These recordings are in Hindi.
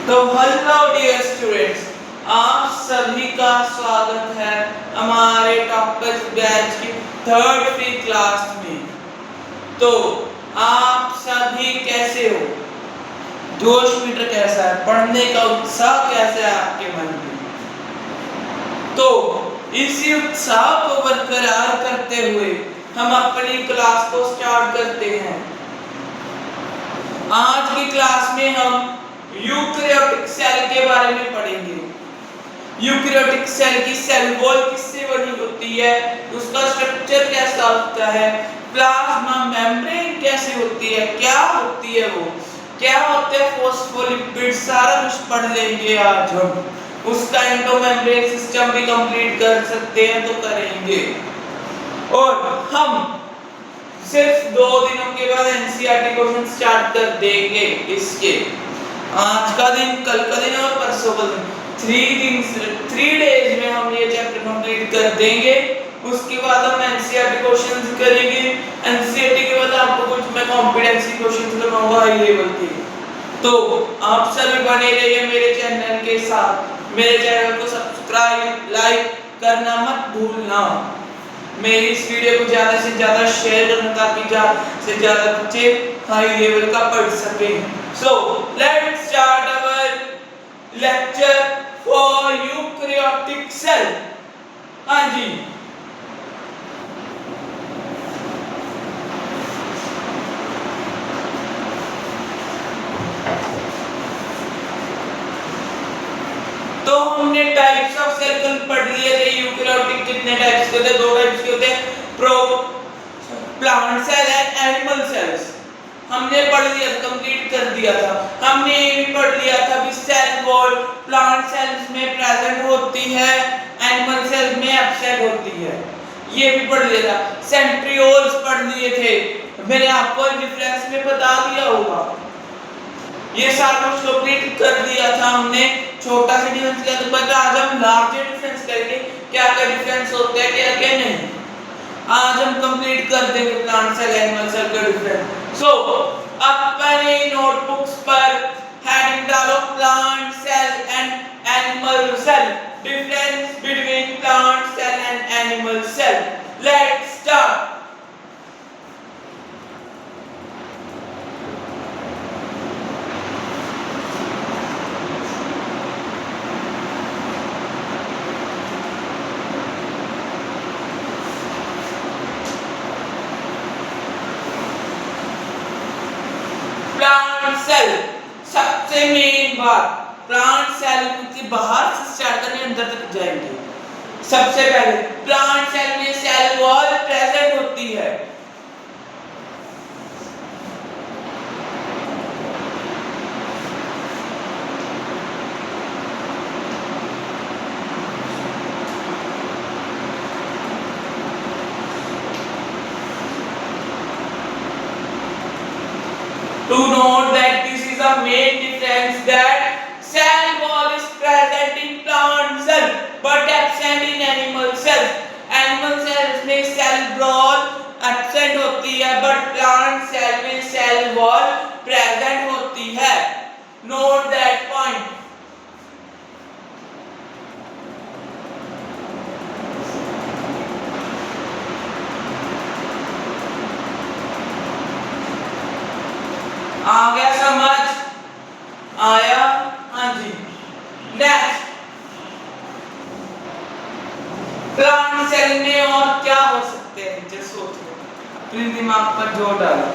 तो हेलो डियर स्टूडेंट्स, आप सभी का स्वागत है हमारे टॉपर्स बैच की थर्ड फ्री क्लास में। तो आप सभी कैसे हो? जोश मीटर कैसा है? पढ़ने का उत्साह कैसा है आपके मन में? तो इसी उत्साह को बरकरार करते हुए हम अपनी क्लास को स्टार्ट करते हैं। आज की क्लास में हम यूकैरियोटिक सेल के बारे में पढ़ेंगे। यूकैरियोटिक सेल की सेल वॉल किससे बनी होती है, उसका स्ट्रक्चर कैसा होता है, प्लाज्मा मेम्ब्रेन कैसे होती है, क्या होती है वो, क्या होते हैं फॉस्फोलिपिड, सारा कुछ पढ़ लेंगे आज हम। उसका एंडोमेम्ब्रेन सिस्टम भी कंप्लीट कर सकते हैं तो करेंगे। और हम सिर्फ 2 दिनों के बाद एनसीईआरटी क्वेश्चन स्टार्ट कर देंगे इसके। आज का दिन, कल का दिन और परसों का दिन, 3 डेज में हम ये चैप्टर कंप्लीट कर देंगे। उसके बाद हम एनसीईआरटी क्वेश्चंस करेंगे। एनसीईआरटी के बाद आपको कुछ मैं कॉम्पिटेंसी क्वेश्चंस करवाऊंगा हाई लेवल के। तो आप सभी बने रहिए मेरे चैनल के साथ। मेरे चैनल को सब्सक्राइब, लाइक करना मत भूलना। मेरी इस वीडियो को ज्यादा से ज्यादा शेयर करना ताकि ज्यादा से ज्यादा बच्चे हाई लेवल का पढ़ सकें। So let's start our lecture for eukaryotic cell. हाँ जी, तो हमने टाइप्स ऑफ सेल कल पढ़ लिए थे। यूकैरियोटिक कितने टाइप्स के होते हैं? 2 टाइप्स के होते हैं, plant cell and animal cells. हमने पढ़ लिया, कंप्लीट कर दिया था। हमने ये भी पढ़ लिया था भी सेल वॉल प्लांट सेल्स में प्रेजेंट होती है, एनिमल सेल्स में एब्सेंट होती है, ये भी पढ़ लिया था। सेंट्रियोल्स पढ़ लिए थे, मैंने आपको डिफरेंस में बता दिया होगा। ये सारा कुछ कंप्लीट कर दिया था हमने। छोटा सा डिफरेंस किया, तो बट आज हम लार्जर डिफरेंस करेंगे, क्या क्या डिफरेंस होते हैं, क्या क्या नहीं। आज हम कंप्लीट कर देंगे प्लांट सेल एनिमल सेल का डिफरेंस। सो अपने नोटबुक्स पर हेडिंग डालो plant cell and animal cell, difference between plant cell and animal cell. Let's start. Plant cell, सबसे मेन बात, प्लांट सेल की बाहर से स्टार्ट करके अंदर तक जाएंगे। सबसे पहले प्लांट सेल में सेल वॉल प्रेजेंट होती है। To note that this is a main difference, that cell wall is present in plant cell but absent in animal cells. Animal cells में cell wall absent होती है but plant cell में cell wall present होती है। Note that point. आ गया समझ? आया? हाँ जी। नेक्स्ट, प्लांट सेल में और क्या हो सकते हैं? जस्ट सोचो, अपने दिमाग पर जोर डालो,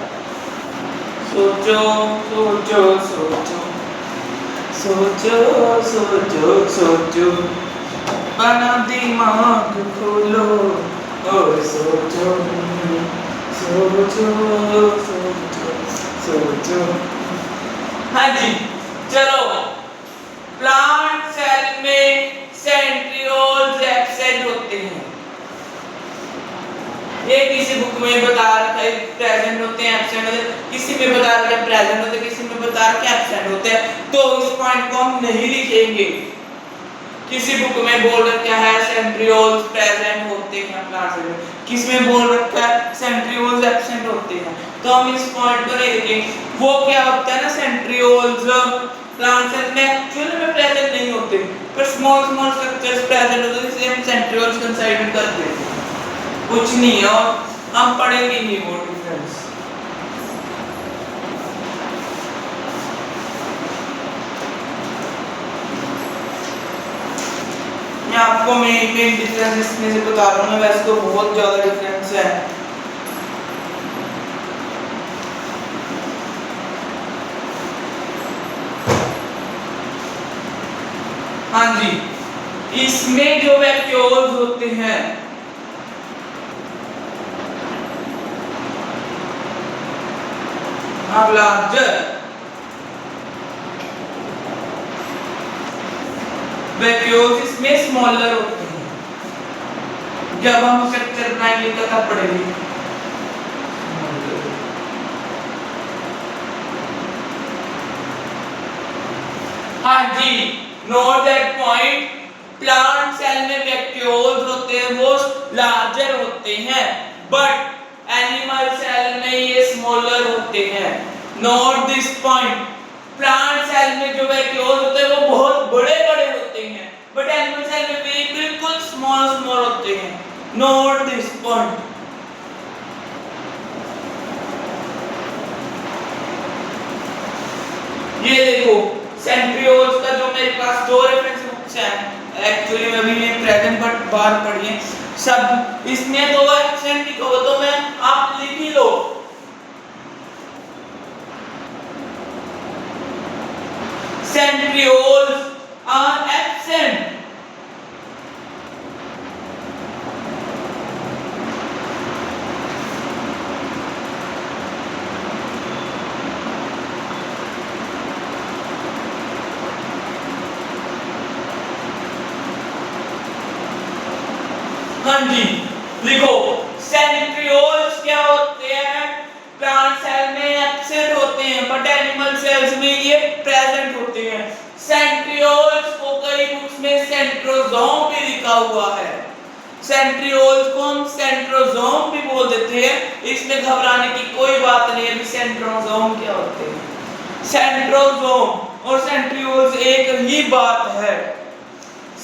सोचो सोचो सोचो सोचो सोचो सोचो, अपना दिमाग खोलो और सोचो सोचो सोचो सोचो। हाँ जी, चलो। प्लांट सेल में सेंट्रियोल्स एब्सेंट होते हैं। ये किसी बुक में बता रखा है प्रेजेंट होते हैं, एब्सेंट होते हैं, किसी में बता रखा है प्रेजेंट होते हैं, किसी में बता रखा है एब्सेंट होते हैं। तो इस पॉइंट को हम नहीं लिखेंगे। किसी बुक में बोल रखा है सेंट्रियोल्स प्रेजेंट होते हैं प्लांट सेल में, किसी में बोल रखा है सेंट्रियोल्स एब्सेंट होते हैं, तो हम इस पॉइंट को नहीं लिखेंगे। वो क्या होता है ना, सेंट्रियोल्स प्लांट सेल में एक्चुअल में प्रेजेंट नहीं होते, पर स्मॉल स्मॉल स्ट्रक्चर्स प्रेजेंट होते हैं, इसलिए हम सेंट्रियोल्स कंसीडर करते हैं। कुछ नहीं है और हम पढ़ेंगे नहीं वो डिफरेंस। मैं आपको मेन डिफरेंस इसमें से बता रहा हूँ, मैं वैसे तो बहुत ज्यादा डिफरेंस है। हाँ जी, इसमें जो वैक्यूल्स होते हैं अब लार्जर वैक्यूल्स इसमें स्मॉलर होते हैं। जब हम स्ट्रक्चर बनाएंगे तब पढ़ेंगे। हाँ जी, note that point, plant cell में वैक्यूल्स होते हैं वो लार्जर होते हैं, बट एनिमल सेल में ये स्मॉलर होते हैं। Note this point, plant cell में जो वैक्यूल्स होते हैं वो बहुत बड़े-बड़े होते हैं, बट एनिमल सेल में भी बिल्कुल स्मॉल स्मॉल होते हैं। Note this point. ये देखो सेंट्रियोल्स का जो मेरे पास दो रेफरेंस बुक्स हैं, एक्चुअली मैं भी प्रेजेंट बट बाहर पढ़ी है सब, इसमें तो एक्सेंट लिखा हुआ तो मैं आप लिख ही लो। Centrioles are absent. हाँ जी, लिखो सेंट्रियोल्स क्या होते हैं, प्लांट सेल में एब्सेंट होते हैं, बट एनिमल सेल्स में ये प्रेजेंट होते हैं। सेंट्रियोल्स को कई बुक्स में सेंट्रोसोम भी लिखा हुआ है। सेंट्रियोल्स को हम सेंट्रोसोम भी बोल देते हैं, इसमें घबराने की कोई बात नहीं है। अभी सेंट्रोसोम क्या होते हैं, सेंट्रोसोम और सेंट्रियोल्स एक ही बात है।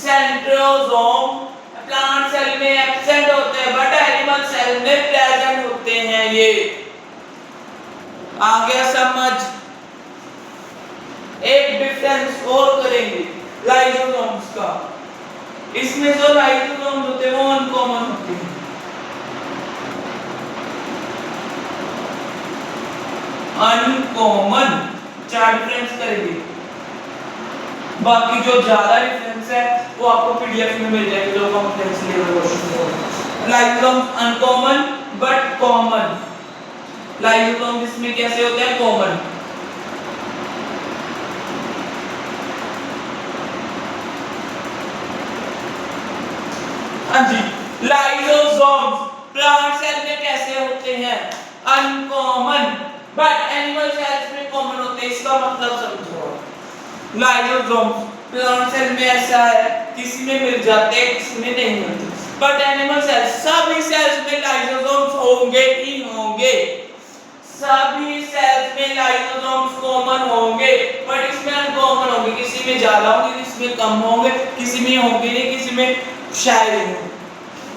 सेंट्रोसोम प्लांट सेल में एब्सेंट होते हैं, बट एनिमल सेल में प्रेजेंट होते हैं। ये आ गया समझ। एक डिफरेंस और करेंगे लाइसोसोम्स का। इसमें जो लाइसोसोम्स होते हैं वो अनकॉमन होते हैं। अनकॉमन चार डिफरेंस करेंगे, बाकी जो ज्यादा डिफरेंस है वो आपको पीडीएफ में मिल जाएगा जो complex level question. Lysosome uncommon but common. Lysosome इसमें कैसे होते हैं, कॉमन। हाँ जी, लाइसोसोम प्लांट सेल में कैसे होते हैं, अनकॉमन, बट एनिमल सेल्स में कॉमन होते हैं। इसका मतलब समझो, लाइसोसोम प्लांट सेल में ऐसा है किसी में मिल जाते हैं किसी में नहीं मिलते, बट एनिमल सेल्स सभी सेल्स में लाइसोसोम्स होंगे ही होंगे। सभी सेल्स में लाइसोसोम्स कॉमन होंगे, बट इसमें अनकॉमन होंगे। किसी में ज्यादा होंगे किसी में कम होंगे, किसी में होंगे नहीं किसी में शायद होंगे।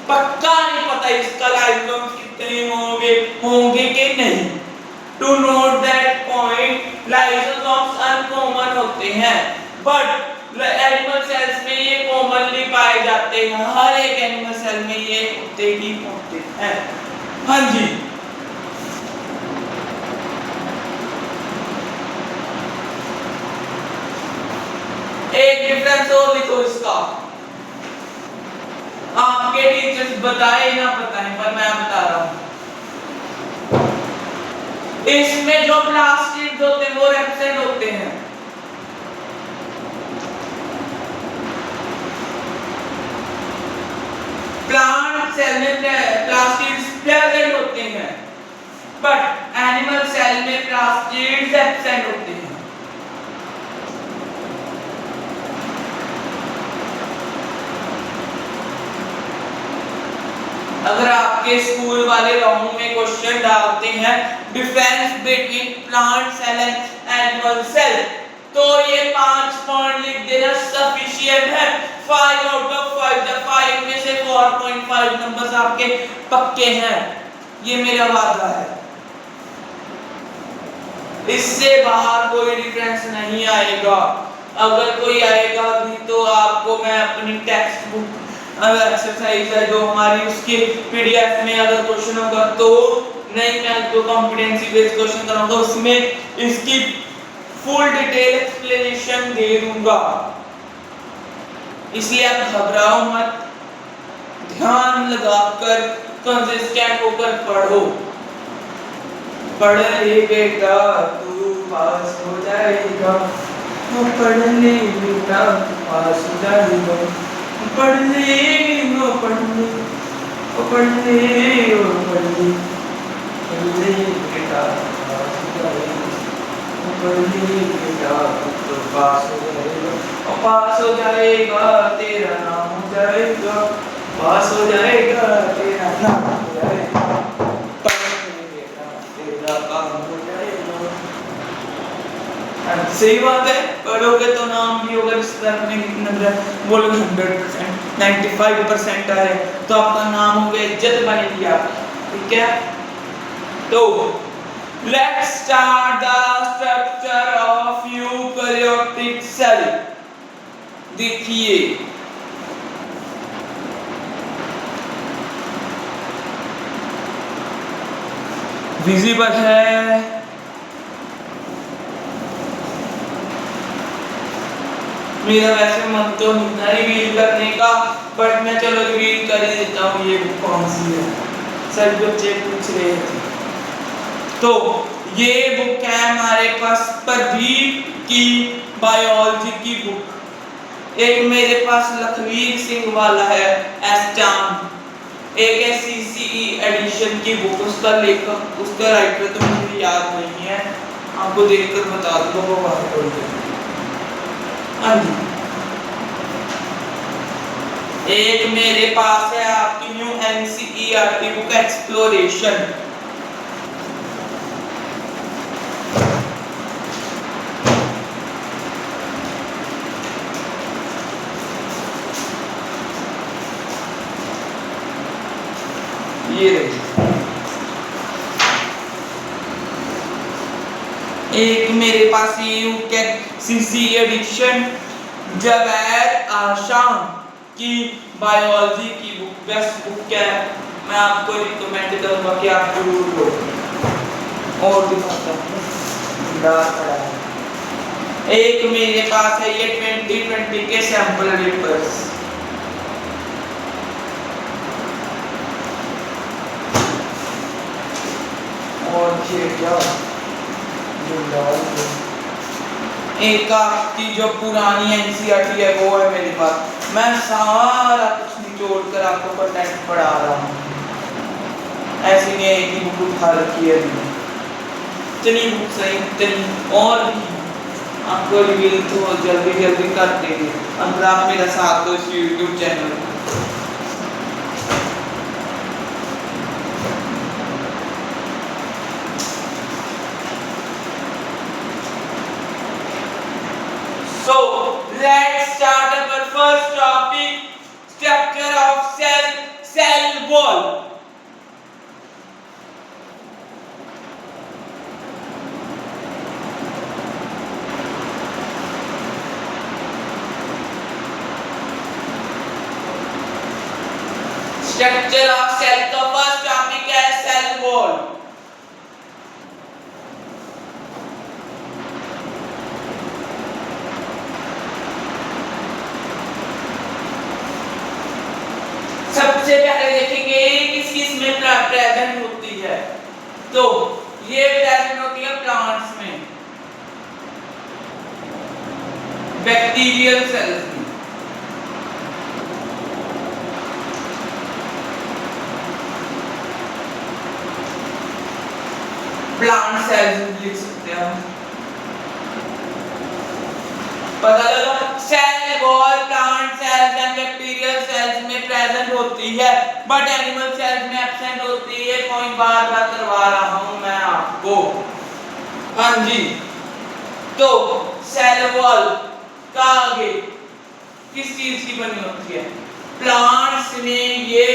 पक्का नहीं पता इसका लाइसोसोम्स कितने होंगे कि नहीं। To note that point, lysosomes uncommon होते हैं, बट एनिमल सेल्स में ये कॉमनली पाए जाते हैं। हर एक एनिमल सेल में ये होते ही होते हैं। हाँ जी, एक डिफरेंस और लिखो इसका। आपके टीचर्स बताए ना बताएं, पर मैं बता रहा हूं। इसमें जो प्लास्टिड्स होते हैं वो एब्सेंट होते हैं। प्लांट सेल में प्लास्टिड्स प्रेजेंट होते हैं, बट एनिमल सेल में प्लास्टिड्स एब्सेंट होते हैं। अगर आपके स्कूल वाले राउंड में क्वेश्चन डालते हैं difference between plant cell and animal cell, तो ये 5 आउट ऑफ 5 या 5 में से 4.5 नंबर्स आपके पक्के हैं, ये मेरा वादा है। इससे बाहर कोई डिफरेंस नहीं आएगा। अगर कोई आएगा भी तो आपको मैं अपनी टेक्स्ट बुक एक्सरसाइज है जो हमारी उसके पीडीएफ में अगर क्वेश्चन होगा तो नहीं, मैं जो कॉम्पिटेंसी बेस्ड क्वेश्चन कराऊंगा उसमें इसकी फुल डिटेल एक्सप्लेनेशन दे दूंगा। इसलिए आप घबराओ मत, ध्यान लगाकर कंसिस्टेंट होकर पढ़ो। पढ़ ले बेटा तू पास हो जाएगा, पढ़ ले बेटा तू पास हो जाएगा, पढ़ ले पढ़ ले पढ़ ले पढ़ ले बेटा पास हो जाएगा, पढ़ ले बेटा तू पास हो जाएगा, पास हो जाएगा तेरा नाम हो जाएगा, पास हो जाएगा तेरा नाम हो जाएगा, पढ़ ले बेटा तेरा काम हो जाएगा। सही बात है, पढ़ोगे तो नाम भी होगा। रिश्तेदार में कितने बोलो 100%, 95% आ रहे तो आपका नाम होगा, इज्जत बनेगी आपकी, ठीक है। तो let's start the structure of eukaryotic cell. देखिए विजिबल है, मेरा वैसे मन तो नहीं रिवील करने का, बट मैं चलो रिवील कर ही देता हूँ ये बुक कौन सी है, सभी बच्चे पूछ रहे थे। तो ये बुक है हमारे पास प्रदीप की बायोलॉजी की बुक। एक मेरे पास लखवीर सिंह वाला है एस्टाम, एक है सीसीई एडिशन की बुक, उसका लेखक उसका राइटर तो मुझे याद नहीं है, आपको देखकर बता दूंगा वो बात करूँगा। एक मेरे पास है आपकी न्यू एनसीईआरटी बुक एक्सप्लोरेशन। ये एक मेरे पास ये सीसी एडिशन जवेद आशान की बायोलॉजी की बुक, बेस्ट बुक है, मैं आपको रिकमेंड करूंगा कि आप जरूर पढ़ो। और दिखाता हूँ, एक मेरे पास है ये 2020 के सैंपल पेपर्स। और ये क्या एक आपकी जो पुरानी एनसीईआरटी है वो है मेरे पास, मैं सारा कुछ निचोड़ कर आपको कंटेंट पढ़ा रहा हूँ, ऐसी नहीं एक ही बुक उठा रखी है, इतनी बुक सही इतनी और भी आपको रिवील तो जल्दी जल्दी कर देंगे अगर आप मेरा साथ दो इस यूट्यूब चैनल में। So let's start our first topic, structure of cell wall. Structure of cell का first topic है cell wall। सबसे पहले देखेंगे किस किस में प्रेजेंट होती है, तो ये प्रेजेंट होती है प्लांट्स में, बैक्टीरियल सेल्स में, प्लांट सेल्स लिख सकते हैं हम, पता लगा। Cell wall plant cells and bacterial cells में प्रेजेंट होती है, बट एनिमल सेल्स में एब्सेंट होती है। पॉइंट बार बार करवा रहा हूं मैं आपको। हाँ जी, तो सेल वॉल का आगे किस चीज की बनी होती है? प्लांट्स में ये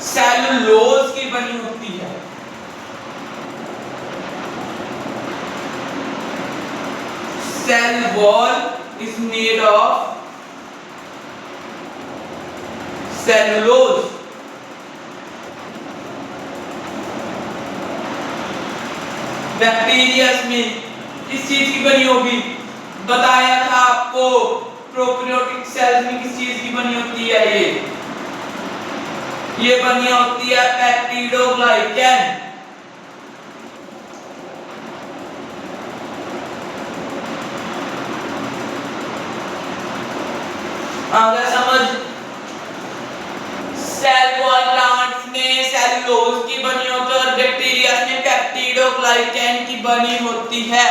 सेलुलोज की बनी होती है। Cell wall is made of cellulose. Bacteria में किस चीज की बनी होगी? बताया था आपको प्रोकैरियोटिक सेल्स में किस चीज की बनी होती है? ये बनी होती है पेप्टिडोग्लाइकन। अगर समझ सेल वॉल प्लांट्स में सेलुलोज की बनी होती है और बैक्टीरिया में पेप्टिडोग्लाइकन की बनी होती है।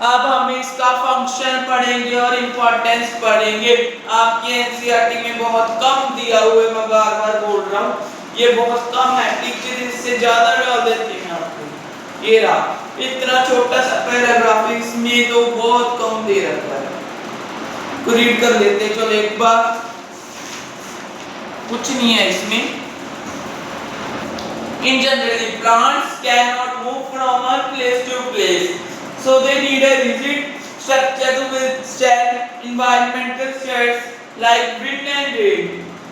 अब हम इसका फंक्शन पढ़ेंगे और इंपॉर्टेंस पढ़ेंगे। आपकी एनसीईआरटी में बहुत कम दिया हुआ है, मैं बार-बार बोल रहा हूँ, ये बहुत कम है, टीचर इससे ज्यादा डाल देते हैं आपको। ये रहा इतना छोटा सा पैराग्राफ, इसमें तो बहुत कम दे रखा है। तो रीड कर लेते चलो एक बार, कुछ नहीं है इसमें। In generally, plants cannot move from one place to place, so they need a rigid structure to withstand environmental threats like wind and rain.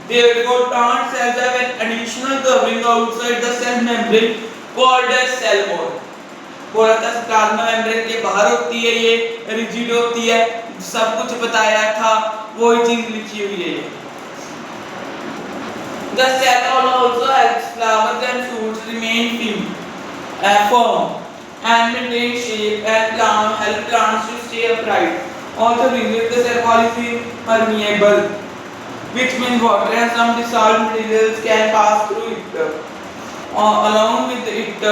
Therefore, plant cells have an additional covering outside the cell membrane called as cell wall. बोला था प्लाज्मा मेम्ब्रेन के बाहर होती है, ये रिजिड होती है, सब कुछ बताया था, वही चीज लिखी हुई है। The cell wall also helps flowers and fruits remain firm and maintain shape and help plants to stay upright. Also, the cell wall is permeable, which means water and some dissolved materials can pass through it. Along with it,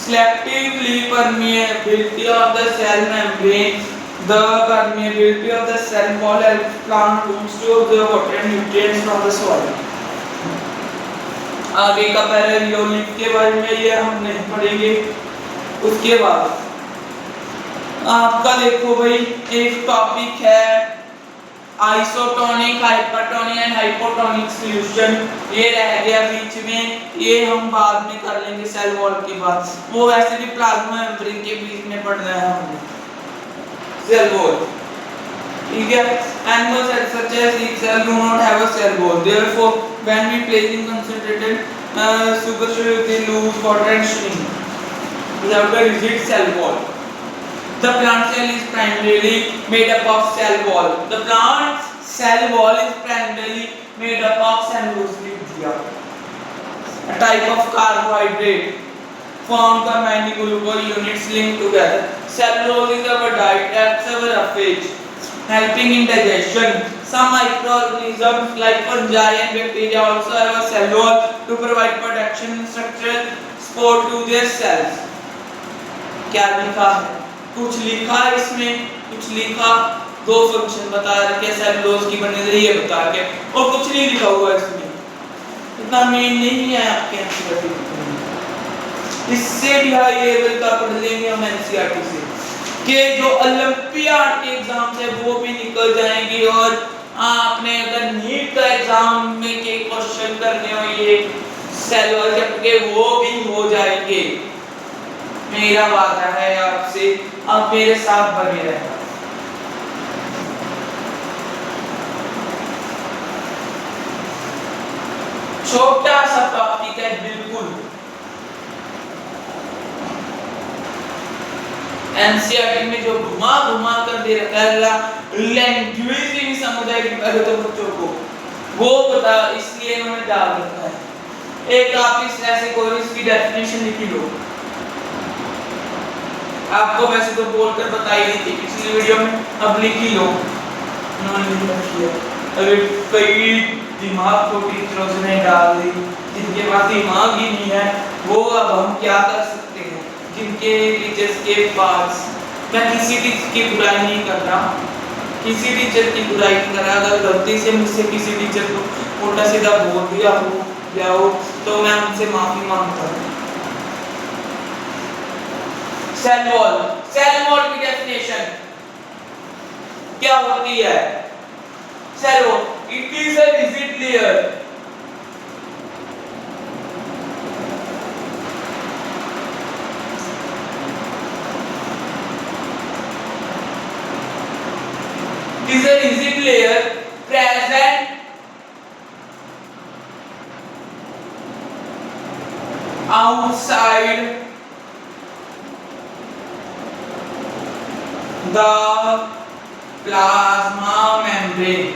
selectively permeability of the cell membrane, the permeability of the cell wall helps plant roots to absorb water and nutrients from the soil. आगे का पैरालियोलिक के बारे में ये हम नहीं पढ़ेंगे। उसके बाद आपका देखो भाई एक टॉपिक है isotonic, hypertonic and hypotonic solution. ये रह गया बीच में, ये हम बाद में कर लेंगे सेल वॉल की बात। वो वैसे भी प्लाज्मा मेम्ब्रेन के बीच में पढ़ना है हमने सेल वॉल, ठीक है। Animal cells such as each cell do not have a cell wall. Therefore, when we place in concentrated sugar solution, they lose water and shrink without a rigid cell wall. The plant cell is primarily made up of cell wall. The plant cell wall is primarily made up of cellulose, a type of carbohydrate formed by many glucose units linked together. Cellulose is our diet, acts as a roughage, helping in digestion. Some microorganisms like fungi and bacteria also have a cell wall to provide protection and structural support to their cells. क्या लिखा है? कुछ लिखा है इसमें, कुछ लिखा, दो फंक्शन बता रखे सेलुलोज की बनने से ये बता के, और कुछ नहीं लिखा हुआ इसमें। इतना मेन नहीं है आपके एनसीईआरटी में। इससे भी हाई लेवल का पढ़ लेंगे हम एनसीईआरटी से कि जो ओलंपियाड के एग्जाम से वो भी निकल जाएंगे, और आपने अगर नीट का एग्जाम में के क्वेश्चन करने हो ये सेल वॉल के वो भी हो जाएंगे। मेरा वादा है आपसे, आप मेरे साथ बने रहना। छोटा सा टॉपिक है बिल्कुल, एनसीईआरटी में जो घुमा घुमा कर दे रखा है, लैंग्वेज भी नहीं समझ आएगी पहले तो बच्चों को, वो बता, इसलिए इन्होंने डाल रखा है। एक आप इस तरह से कोई इसकी डेफिनेशन लिख लो। आपको वैसे तो बोलकर बताई दी थी पिछली वीडियो में, अब लिख ही लो। अरे कई दिमाग को टीचरों ने डाल दी, जिनके पास दिमाग ही नहीं है वो अब हम क्या कर सकते हैं। जिनके टीचर्स के पास, मैं किसी टीचर की बुराई नहीं कर रहा, किसी टीचर की बुराई नहीं कर रहा, अगर गलती से मुझसे किसी टीचर को उल्टा सीधा बोल दिया हो तो मैं उनसे माफी मांगता हूँ। सेल वॉल की डेफिनेशन, क्या होती है? Cell wall, it is a rigid layer. It is a rigid layer present outside the plasma membrane।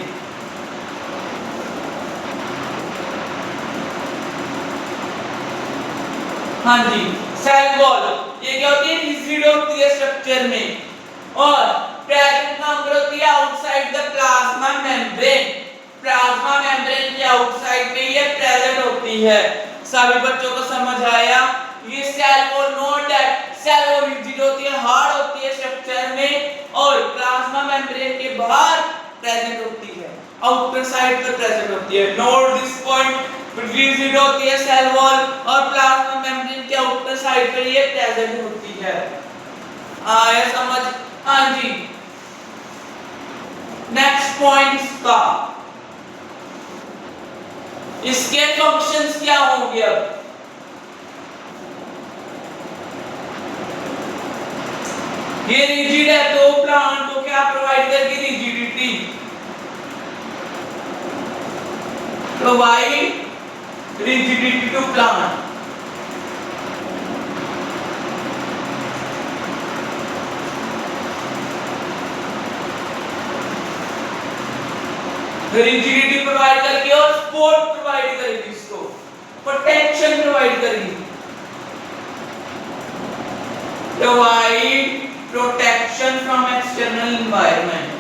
हाँ जी, सेल वॉल ये क्या होती है? रिजिड होती है स्ट्रक्चर में, और प्रेजेंट कहां पर होती है? Outside the plasma membrane. Plasma membrane के आउटसाइड में ये प्रेजेंट होती है। सभी बच्चों को समझ आया? ये cell wall note that cell wall rigid होती है, हार्ड होती है स्ट्रक्चर में, और प्लाज्मा मेम्ब्रेन के बाहर प्रेजेंट होती है, आउटर साइड पर प्रेजेंट होती है। नोट दिस पॉइंट, रिजिड होती है सेल वॉल और प्लाज्मा मेम्ब्रेन के आउटर साइड पर ये प्रेजेंट होती है। आया समझ? हाँ जी। नेक्स्ट पॉइंट इसका, इसके फंक्शंस क्या होंगे? अब ये रिजिड है तो प्लांट को क्या प्रोवाइड करेगी? Rigidity, provide rigidity to plant. Rigidity provide करके और सपोर्ट प्रोवाइड करेगी, इसको प्रोटेक्शन प्रोवाइड करेगी, provide protection from external environment.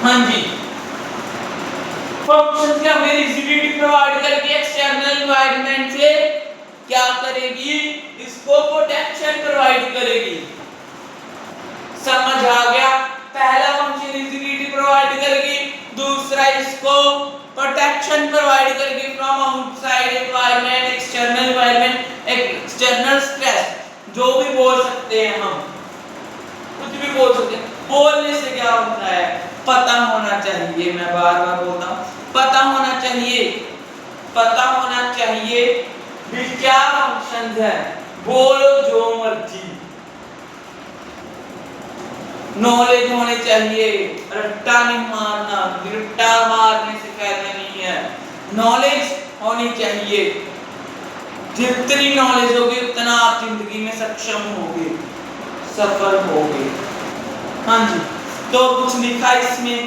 हाँ जी, फंक्शन क्या होंगे? रिजिडिटी प्रोवाइड करके एक्सटर्नल एनवायरनमेंट से क्या करेगी? इसको प्रोटेक्शन प्रोवाइड करेगी। समझ आ गया? पहला फंक्शन रिजिडिटी प्रोवाइड करेगी, दूसरा इसको प्रोटेक्शन प्रोवाइड करेगी from outside environment, external environment, external stress, जो भी बोल सकते हैं हम, कुछ भी बोल सकते हैं। बोलने से क्या होता है? पता होना चाहिए, मैं बार बार बोलता हूँ, पता होना चाहिए, पता होना चाहिए भी क्या फंक्शंस है। बोलो जो मर्जी, नॉलेज होनी चाहिए, रट्टा नहीं मारना, रट्टा मारने से फायदा नहीं है, नॉलेज होनी चाहिए। जितनी नॉलेज होगी उतना आप जिंदगी में सक्षम होगे, सफल होगे। हाँ जी, तो कुछ लिखा इसमें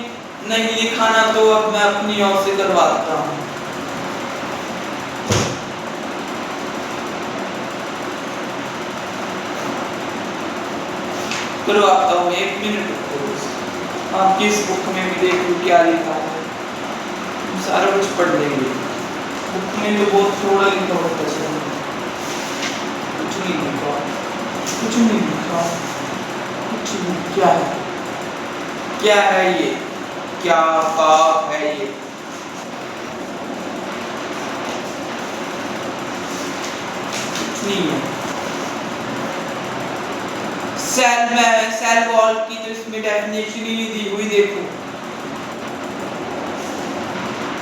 नहीं लिखाना तो अब मैं अपनी ओर से करवाता हूँ। करवाता हूँ, 1 मिनट रुको। आपकी इस बुक में भी देख लो क्या लिखा है, सारा कुछ पढ़ लेंगे। बुक में तो बहुत थोड़ा लिखा होता है, कुछ नहीं लिखा, कुछ नहीं लिखा, कुछ नहीं। क्या है, क्या है ये, क्या पाप है ये? कुछ नहीं है। सेल वॉल की तो इसमें डेफिनेशन ही नहीं दी हुई। देखो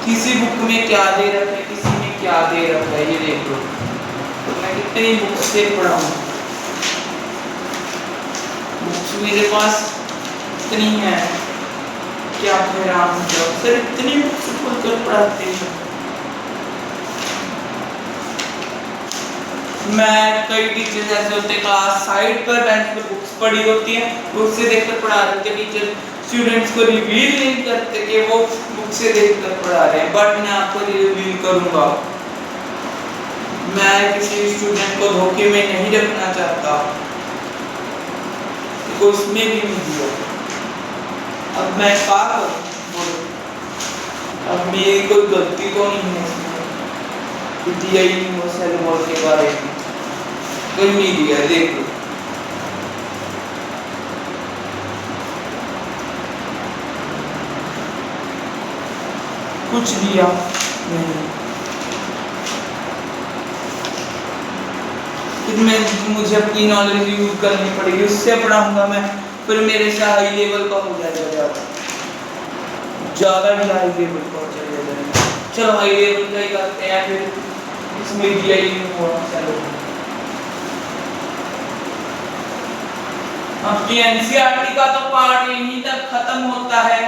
किसी बुक में क्या दे रखा है, किसी में क्या दे रखा है, ये देखो। तो मैं कितनी बुक से पढ़ा हूँ, बुक्स मेरे पास इतनी है, क्या हैरान हो जाओ सर, इतनी बुक्स खोलकर पढ़ाते हैं। मैं कई टीचर्स ऐसे होते हैं, क्लास साइड पर बेंच पर बुक्स पड़ी होती हैं, उससे देखकर पढ़ा देते टीचर, स्टूडेंट्स को रिवील नहीं करते कि वो बुक से देखकर पढ़ा रहे हैं। बट मैं आपको रिवील करूंगा, मैं किसी स्टूडेंट को धोखे में नहीं रखना चाहता, तो इसमें भी नहीं दिया। अब मैं क्या करूं, अब मेरी कोई गलती तो नहीं है इसमें। दिया ही नहीं वो सेल वॉल के बारे में, कहीं नहीं दिया, देख लो। कुछ दिया नहीं। इसमें मुझे अपनी नॉलेज यूज करनी पड़ेगी, उससे पढ़ाऊंगा मैं, फिर मेरे से हाई लेवल का हो जाएगा, ज़्यादा ही हाई लेवल का हो जाएगा। चलो हाई लेवल का ही करते हैं, फिर इसमें दिया ही नहीं हुआ। चलो अब एनसीईआरटी का तो पार्ट यहीं तक खत्म होता है।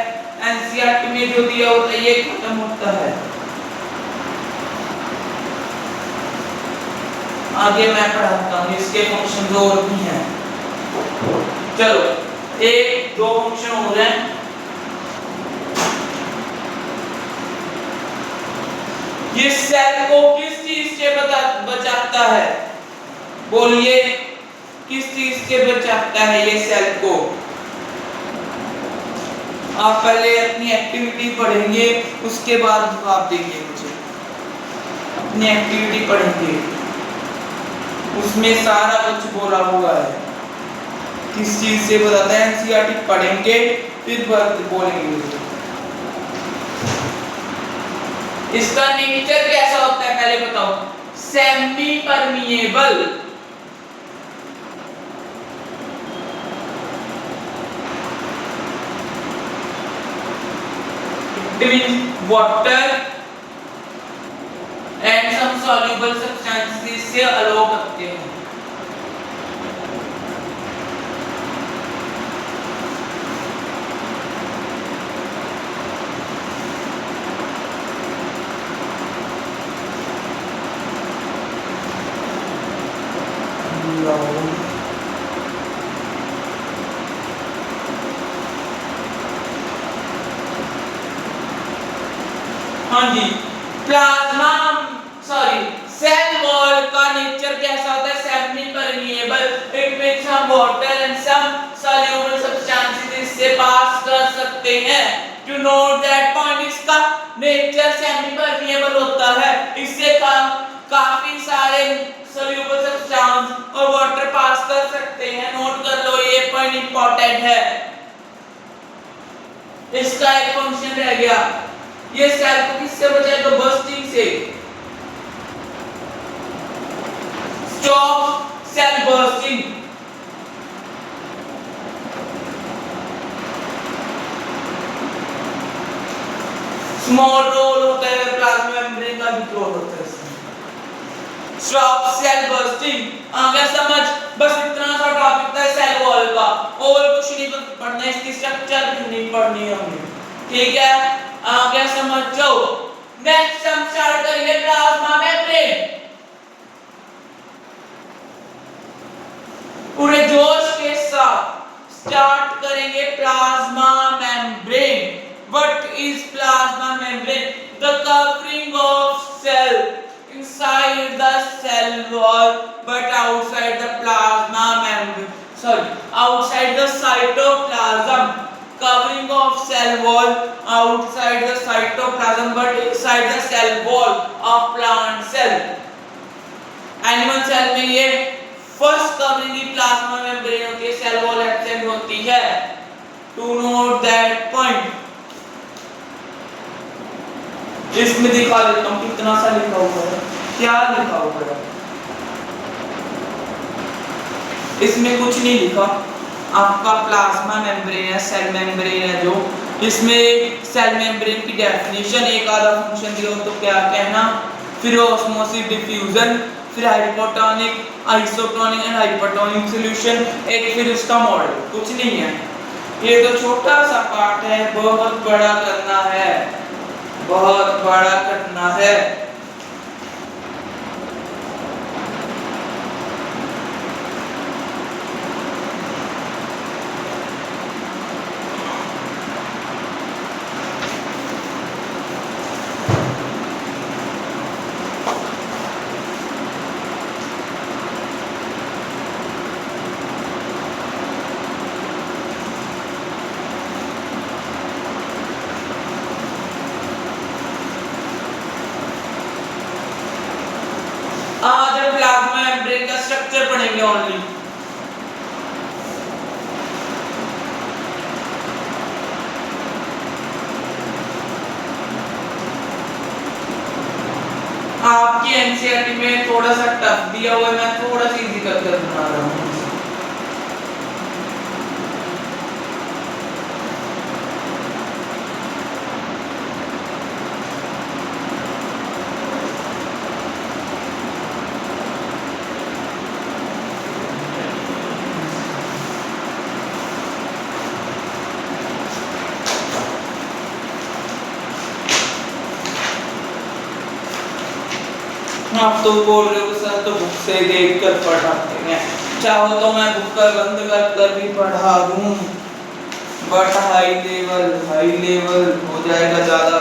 एनसीईआरटी में जो दिया होता है ये खत्म होता है। आगे मैं पढ़ाता हूँ, इसके फंक्शन और भी हैं। चलो एक दो फंक्शन हो रहे हैं। ये सेल को किस चीज से बचाता है? बोलिए, किस चीज से बचाता है ये सेल को? आप पहले अपनी एक्टिविटी पढ़ेंगे, उसके बाद जवाब देंगे मुझे। अपनी एक्टिविटी पढ़ेंगे, उसमें सारा कुछ बोला हुआ है, किस चीज से बताता है। एनसीईआरटी पढ़ेंगे फिर बोलेंगे मुझे। इसका नेचर कैसा होता है पहले बताओ। Semi permeable, it means water and some soluble substances से अलो करते हैं। हाँ जी, प्लाज्मा सॉरी सेल वॉल का नेचर कैसा होता है? सेमी परमिएबल, इट मींस हम water and some soluble substances से पास कर सकते हैं। टू नोट दैट पॉइंट, इसका नेचर सेमी परमिएबल होता है, इससे काफी सारे सॉल्युबल सब्सटेंस और वाटर पास कर सकते हैं। नोट कर लो, ये पॉइंट इंपॉर्टेंट है। इसका एक फंक्शन रह गया, ये सेल को किससे बचाएगा? बर्स्टिंग से। Stop cell bursting. Small role होता है प्लाज्मा मेम्ब्रेन का, भी रोल होता है इसमें। स्टॉप सेल बर्स्टिंग आगे समझ, बस इतना सा टॉपिक था सेल वॉल का, और कुछ नहीं पढ़ना, इसकी स्ट्रक्चर भी नहीं पढ़नी है हमने, ठीक है? आगे समझ जाओ। नेक्स्ट हम स्टार्ट करेंगे प्लाज्मा मेम्ब्रेन। पूरे जोश के साथ स्टार्ट करेंगे plasma membrane. What is plasma membrane? The covering of cell inside the cell wall but outside the plasma membrane. Sorry, outside the cytoplasm. Covering of cell wall outside the cytoplasm but inside the cell wall of plant cell. Animal cell में ये फर्स्ट कवरिंग की प्लाज्मा मेम्ब्रेन होती है, सेल वॉल एब्सेंट होती है। टू नोट दैट पॉइंट, इसमें दिखा देता हूँ कितना सा लिखा हुआ है, क्या लिखा हुआ है। इसमें कुछ नहीं लिखा, आपका प्लाज्मा मेम्ब्रेन है, सेल मेम्ब्रेन है जो, इसमें सेल मेम्ब्रेन की डेफिनेशन, एक आधा फंक्शन दिया हो तो क्या कहना, फिर ऑस्मोसिस डिफ्यूजन, फिर hypotonic, isotonic and hypertonic solution, एक फिर उसका मॉडल। कुछ नहीं है, ये तो छोटा सा पार्ट है, बहुत बड़ा करना है, बहुत बड़ा करना है। प्लाज्मा मेम्ब्रेन का स्ट्रक्चर पढ़ेंगे ओनली। आपकी एनसीईआरटी में थोड़ा सा टफ दिया हुआ है, मैं थोड़ा सा इजी कर बना रहा हूँ। आप तो बोल रहे हो सर तो बुक से देख कर पढ़ाते हैं, चाहो तो मैं बुक का बंद कर भी पढ़ा दूं, बट हाई लेवल हो जाएगा ज्यादा।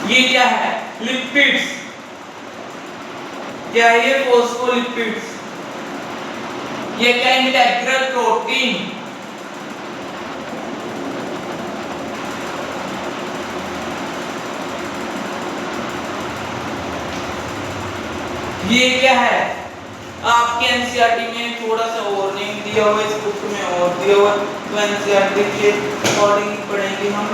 ये क्या है? लिपिड्स। क्या है ये? फोस्फोलिपिड्स। ये क्या? Integral protein. ये क्या है? आपके एनसीईआरटी में थोड़ा सा और नेम दिया हुआ है, इस बुक में और दिया हुआ है, तो एनसीईआरटी के अकॉर्डिंग पढ़ेंगे हम।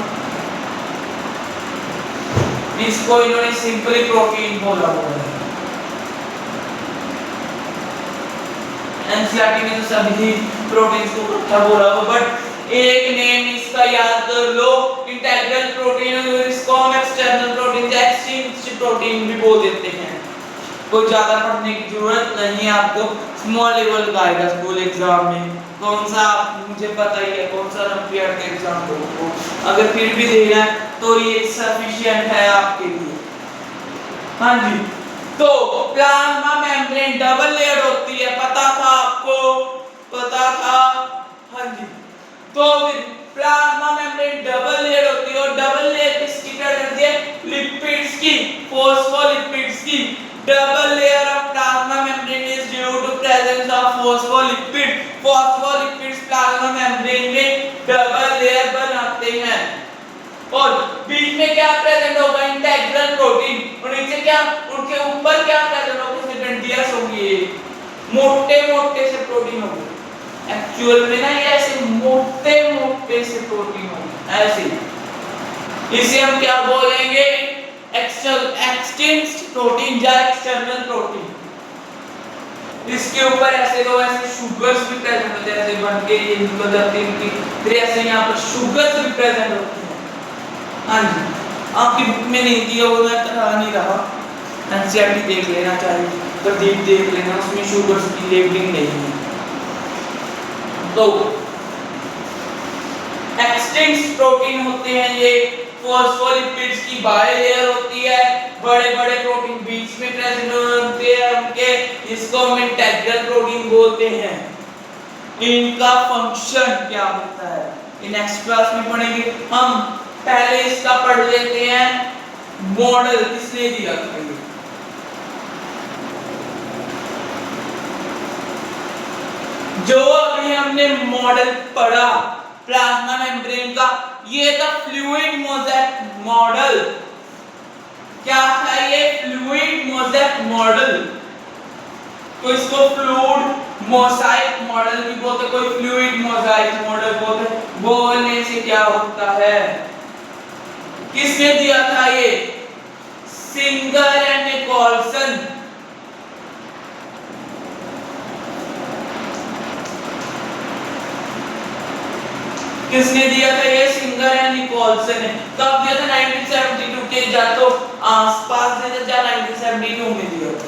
इसको इन्होंने सिंपली प्रोटीन बोला हुआ है। एनसीईआरटी में तो सभी प्रोटीन को इकट्ठा बोला हुआ, बट एक नेम इसका याद कर लो, इंटेग्रल प्रोटीन, और इसको हम एक्सटर्नल प्रोटीन या एक्सचेंज प्रोटीन भी बोल देते हैं। कोई ज्यादा पढ़ने की जरूरत नहीं है आपको, स्मॉल लेवल का आएगा स्कूल एग्जाम में। कौन सा मुझे पता ही है, कौन सा ओलंपियाड का एग्जाम दो, अगर फिर भी देना है तो ये सफिशिएंट है आपके लिए। हाँ जी, तो प्लाज्मा मेम्ब्रेन डबल लेयर होती है, पता था आपको? पता था? हाँ जी, तो प्लाज्मा मेम्ब्रेन डबल लेयर होती है, और डबल लेयर किसकी प्रेजेंस है? लिपिड्स की, फोस्फोलिपिड्स की। Double layer of plasma membrane is due to presence of phospholipid. Phospholipids plasma membrane में double layer बनाते हैं, और बीच में क्या प्रेजेंट होगा? Integral protein. और नीचे क्या? उनके ऊपर क्या प्रेजेंट होगा? जैसे डंडियां होंगी, मोटे मोटे से प्रोटीन होंगे। एक्चुअल में ना ये ऐसे मोटे मोटे से प्रोटीन होंगे, ऐसे। इसे हम क्या बोलेंगे? एक्सचेंज प्रोटीन या एक्सटर्नल प्रोटीन। इसके ऊपर ऐसे तो ऐसे शुगर्स भी प्रेजेंट होते हैं, ऐसे बन के ये निकल जाती है इनकी, फिर ऐसे यहाँ पर शुगर्स भी प्रेजेंट होते हैं। हाँ जी, आपकी बुक में नहीं दिया वो मैं करा नहीं रहा, एनसीईआरटी देख लेना चाहिए, प्रदीप देख लेना, उसमें शुगर्स की लेबलिंग नहीं है। तो एक्सचेंज प्रोटीन होते हैं ये, फॉस्फोलिपिड्स की बाइलेयर होती है, बड़े बड़े प्रोटीन बीच में प्रेजेंट होते हैं उनके, इसको हम इंटेग्रल प्रोटीन बोलते हैं। इनका फंक्शन क्या होता है ये नेक्स्ट क्लास में पढ़ेंगे हम। पहले इसका पढ़ लेते हैं मॉडल, किसने दिया था ये? जो अभी हमने मॉडल पढ़ा प्लाज्मा मेम्ब्रेन का, ये था फ्लूइड मोज़ेक मॉडल। क्या था ये? Fluid mosaic model. तो इसको फ्लूइड मोज़ाइक मॉडल भी बोलते, कोई फ्लूइड मोज़ाइक मॉडल बोलते। बोलने से क्या होता है? किसने दिया था ये? Singer and Nicolson. किसने दिया था ये? सिंगर एंड निकोलसन ने। कब दिया था? 1972 के जा तो आसपास दिया था, 1972 में दिया था।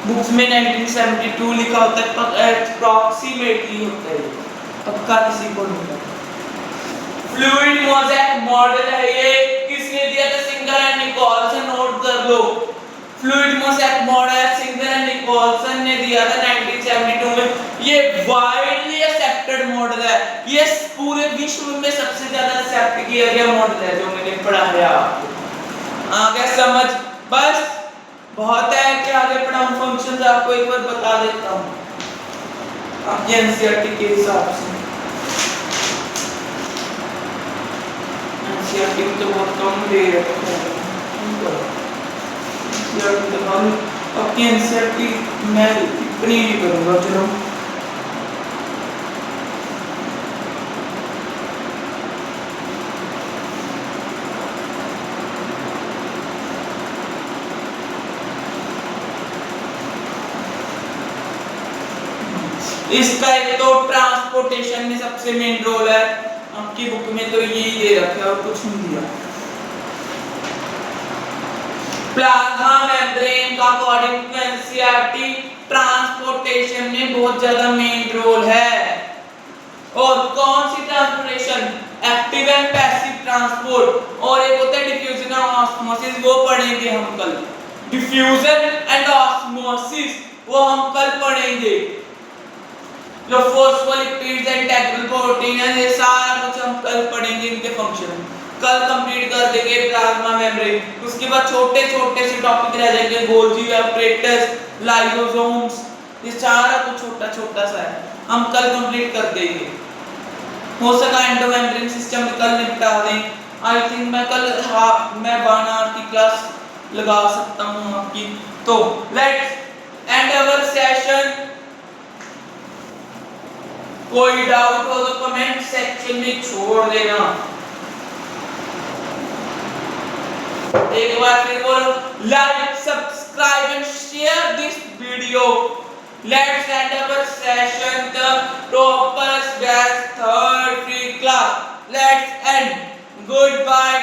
बुक्स में 1972 लिखा होता है, पर अप्रॉक्सीमेटली होता है, पक्का किसी को नहीं पता। फ्लूइड मोज़ेक मॉडल है ये, किसने दिया था? Singer and Nicolson. नोट कर लो, fluid mosaic model Singer and Nicolson ने दिया था 1972 में। ये वाइडली एक्सेप्टेड मॉडल है, ये पूरे विश्व में सबसे ज्यादा एक्सेप्ट किया गया मॉडल है जो मैंने पढ़ाया आपको। आगे समझ? बस बहुत है कि आगे पढ़ाऊं फंक्शंस आपको एक बार बता देता हूं आपके एनसीईआरटी के हिसाब से। एनसीईआरटी तो बहुत कम दे रखा है। आपकी एनसीईआरटी मैं इतनी नहीं करूँगा। चलो इसका एक तो ट्रांसपोर्टेशन में सबसे मेन रोल है। आपकी बुक में तो यही दे रखा है और कुछ नहीं दिया। प्लाज्मा मेम्ब्रेन का अकॉर्डिंग टू एनसीईआरटी ट्रांसपोर्टेशन में बहुत ज्यादा मेन रोल है। और कौन सी transportation? Active and passive transport, और एक होता है डिफ्यूजन और ऑस्मोसिस, वो पढ़ेंगे हम कल। डिफ्यूजन एंड ऑस्मोसिस वो हम कल पढ़ेंगे। जो फॉस्फोलिपिड्स एंड इंटेग्रल प्रोटीन है, ये सारा कुछ हम कल पढ़ेंगे, इनके फंक्शन कल कंप्लीट कर देंगे प्लाज्मा मेम्ब्रेन। उसके बाद छोटे छोटे से टॉपिक रह जाएंगे, गोल्गी एपरेटस, लाइसोसोम्स, ये सारा कुछ छोटा छोटा सा है, हम कल कंप्लीट कर देंगे। हो सका एंडोमेम्ब्रेन सिस्टम कल निपटा दें। आई थिंक मैं कल मैं 1 आवर की क्लास लगा सकता हूँ आपकी। तो लेट्स एंड अवर सेशन। कोई डाउट हो तो कमेंट सेक्शन में छोड़ देना। एक बार फिर बोलो, like, subscribe and share this video. Let's and our session the toppers batch 3rd free class. Let's end. Goodbye.